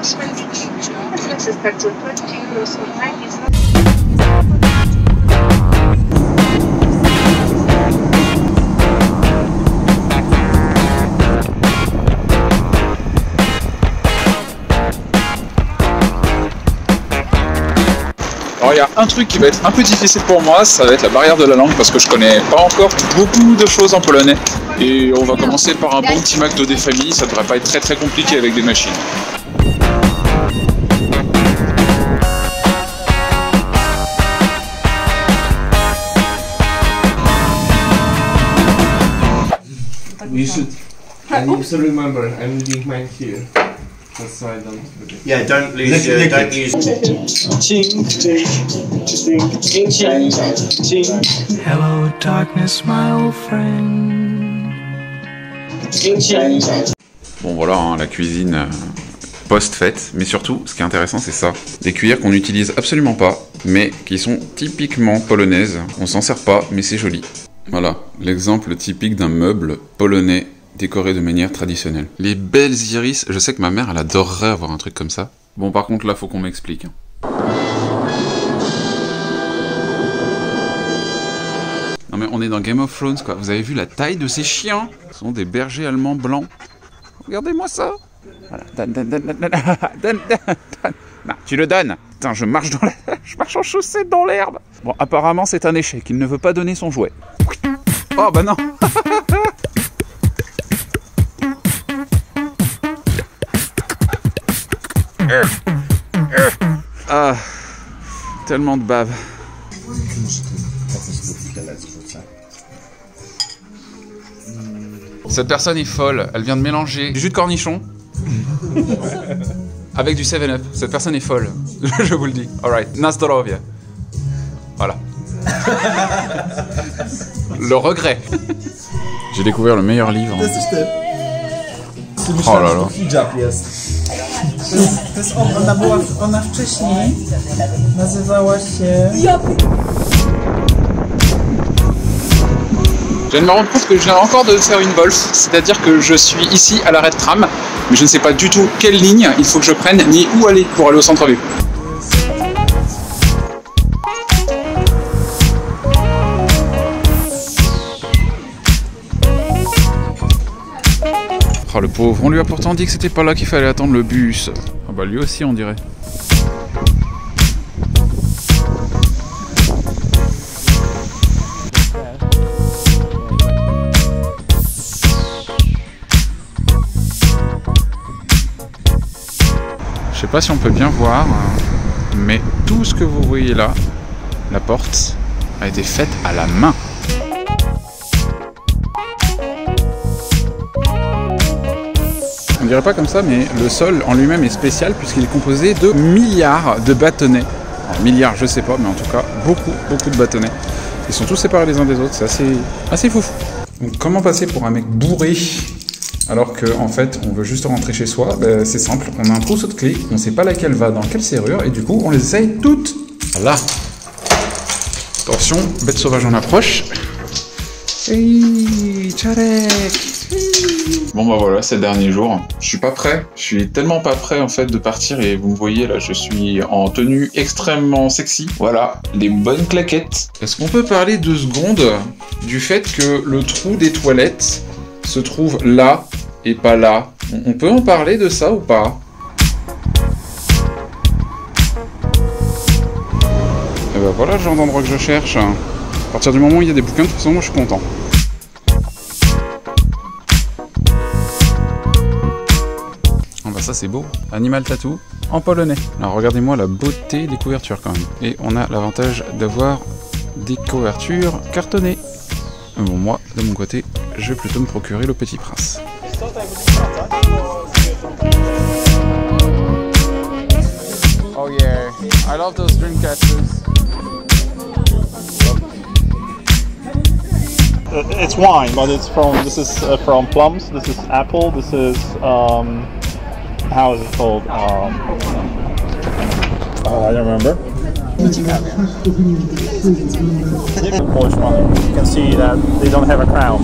Alors il y a un truc qui va être un peu difficile pour moi, ça va être la barrière de la langue parce que je connais pas encore beaucoup de choses en polonais. Et on va commencer par un bon petit McDo des familles, ça devrait pas être très compliqué avec des machines. You should, and you also remember, I'm leaving mine here. That's why I don't forget. Yeah, don't lose your, don't use. Hello, darkness, my old friend. Bon voilà, hein, la cuisine post-fête, mais surtout, ce qui est intéressant, c'est ça. Des cuillères qu'on n'utilise absolument pas, mais qui sont typiquement polonaises. On s'en sert pas, mais c'est joli. Voilà, l'exemple typique d'un meuble polonais décoré de manière traditionnelle. Les belles iris, je sais que ma mère, elle adorerait avoir un truc comme ça. Bon, par contre, là, faut qu'on m'explique. Non mais on est dans Game of Thrones, quoi. Vous avez vu la taille de ces chiens? Ce sont des bergers allemands blancs. Regardez-moi ça. Voilà. Donne. Non, tu le donnes. Putain, je marche en chaussette dans l'herbe. Bon, apparemment, c'est un échec. Il ne veut pas donner son jouet. Oh, bah non. Ah, tellement de bave. Cette personne est folle. Elle vient de mélanger du jus de cornichon avec du 7-Up. Cette personne est folle. Je vous le dis. Alright. Na zdrowie. Voilà. Le regret. J'ai découvert le meilleur livre. Oh là là. Ona wcześniej nazywała się... Je viens de me rendre compte que je viens encore de faire une Wolf, c'est-à-dire que je suis ici à l'arrêt de tram, mais je ne sais pas du tout quelle ligne il faut que je prenne, ni où aller pour aller au centre-ville. Oh le pauvre, on lui a pourtant dit que c'était pas là qu'il fallait attendre le bus. Ah bah lui aussi on dirait. Je sais pas si on peut bien voir, mais tout ce que vous voyez là, la porte, a été faite à la main. On dirait pas comme ça, mais le sol en lui-même est spécial puisqu'il est composé de milliards de bâtonnets. Alors, milliards, je sais pas, mais en tout cas, beaucoup de bâtonnets. Ils sont tous séparés les uns des autres, c'est assez fou. Donc, comment passer pour un mec bourré alors qu'en fait, on veut juste rentrer chez soi? Ben, c'est simple, on a un trousseau de clés, on sait pas laquelle va dans quelle serrure, et du coup, on les essaye toutes. Voilà. Attention, bête sauvage en approche. Hey, Tcharek. Bon bah voilà, c'est le dernier jour. Je suis pas prêt. Je suis tellement pas prêt en fait de partir et vous me voyez là, je suis en tenue extrêmement sexy. Voilà, les bonnes claquettes. Est-ce qu'on peut parler 2 secondes du fait que le trou des toilettes se trouve là et pas là? On peut en parler de ça ou pas? Et ben voilà le genre d'endroit que je cherche. À partir du moment où il y a des bouquins, de toute façon moi je suis content. Ça c'est beau, Animal Tattoo en polonais. Alors regardez-moi la beauté des couvertures quand même. Et on a l'avantage d'avoir des couvertures cartonnées. Bon moi, de mon côté, je vais plutôt me procurer le Petit Prince. Oh yeah, I love those dream catchers. It's wine, but it's this is from plums, this is apple, this is how is it called? I don't remember. Polish one. You can see that they don't have a crown.